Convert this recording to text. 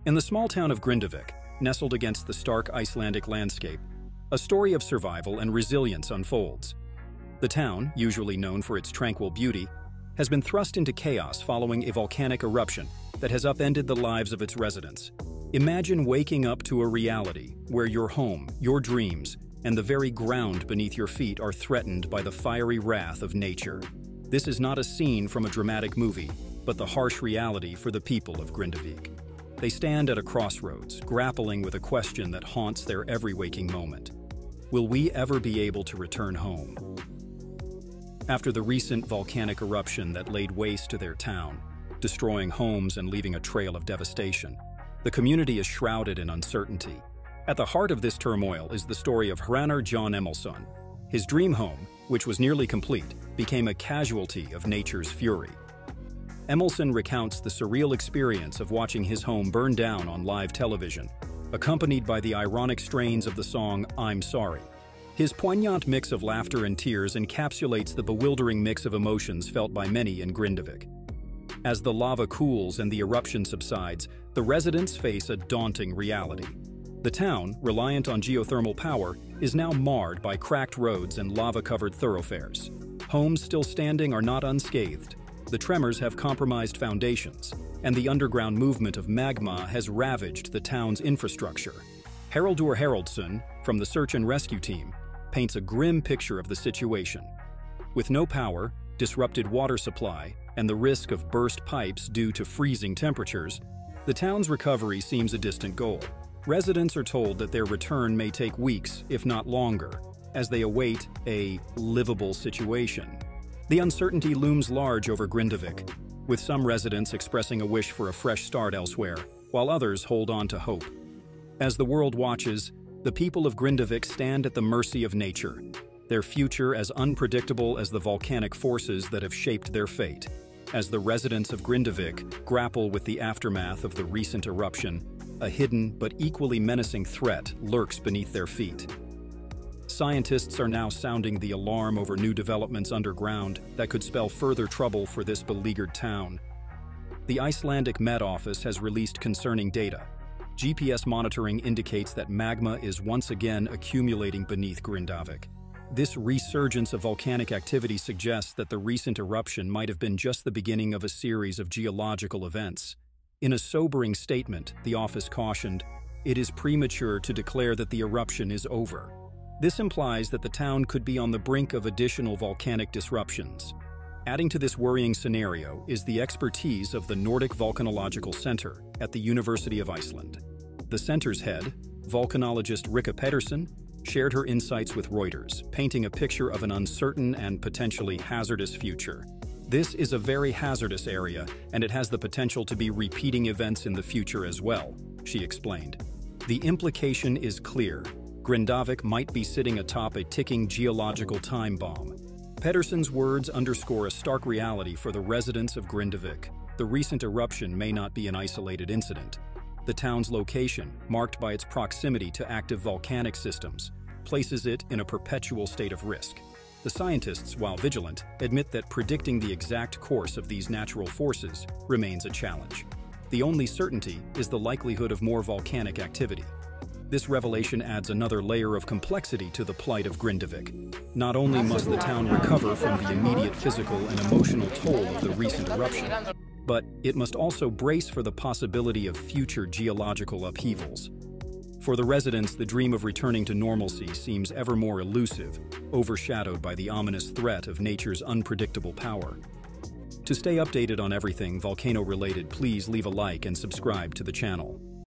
In the small town of Grindavik, nestled against the stark Icelandic landscape, a story of survival and resilience unfolds. The town, usually known for its tranquil beauty, has been thrust into chaos following a volcanic eruption that has upended the lives of its residents. Imagine waking up to a reality where your home, your dreams, and the very ground beneath your feet are threatened by the fiery wrath of nature. This is not a scene from a dramatic movie, but the harsh reality for the people of Grindavik. They stand at a crossroads, grappling with a question that haunts their every waking moment. Will we ever be able to return home? After the recent volcanic eruption that laid waste to their town, destroying homes and leaving a trail of devastation, the community is shrouded in uncertainty. At the heart of this turmoil is the story of Hrannar John Emilsson. His dream home, which was nearly complete, became a casualty of nature's fury. Emilsson recounts the surreal experience of watching his home burn down on live television, accompanied by the ironic strains of the song "I'm Sorry." His poignant mix of laughter and tears encapsulates the bewildering mix of emotions felt by many in Grindavik. As the lava cools and the eruption subsides, the residents face a daunting reality. The town, reliant on geothermal power, is now marred by cracked roads and lava-covered thoroughfares. Homes still standing are not unscathed. The tremors have compromised foundations, and the underground movement of magma has ravaged the town's infrastructure. Haraldur Haraldsson, from the search and rescue team, paints a grim picture of the situation. With no power, disrupted water supply, and the risk of burst pipes due to freezing temperatures, the town's recovery seems a distant goal. Residents are told that their return may take weeks, if not longer, as they await a livable situation. The uncertainty looms large over Grindavik, with some residents expressing a wish for a fresh start elsewhere, while others hold on to hope. As the world watches, the people of Grindavik stand at the mercy of nature, their future as unpredictable as the volcanic forces that have shaped their fate. As the residents of Grindavik grapple with the aftermath of the recent eruption, a hidden but equally menacing threat lurks beneath their feet. Scientists are now sounding the alarm over new developments underground that could spell further trouble for this beleaguered town. The Icelandic Met Office has released concerning data. GPS monitoring indicates that magma is once again accumulating beneath Grindavik. This resurgence of volcanic activity suggests that the recent eruption might have been just the beginning of a series of geological events. In a sobering statement, the office cautioned, "It is premature to declare that the eruption is over." This implies that the town could be on the brink of additional volcanic disruptions. Adding to this worrying scenario is the expertise of the Nordic Volcanological Center at the University of Iceland. The center's head, volcanologist Rika Pedersen, shared her insights with Reuters, painting a picture of an uncertain and potentially hazardous future. "This is a very hazardous area, and it has the potential to be repeating events in the future as well," she explained. "The implication is clear. Grindavik might be sitting atop a ticking geological time bomb." Pedersen's words underscore a stark reality for the residents of Grindavik. The recent eruption may not be an isolated incident. The town's location, marked by its proximity to active volcanic systems, places it in a perpetual state of risk. The scientists, while vigilant, admit that predicting the exact course of these natural forces remains a challenge. The only certainty is the likelihood of more volcanic activity. This revelation adds another layer of complexity to the plight of Grindavik. Not only must the town recover from the immediate physical and emotional toll of the recent eruption, but it must also brace for the possibility of future geological upheavals. For the residents, the dream of returning to normalcy seems ever more elusive, overshadowed by the ominous threat of nature's unpredictable power. To stay updated on everything volcano-related, please leave a like and subscribe to the channel.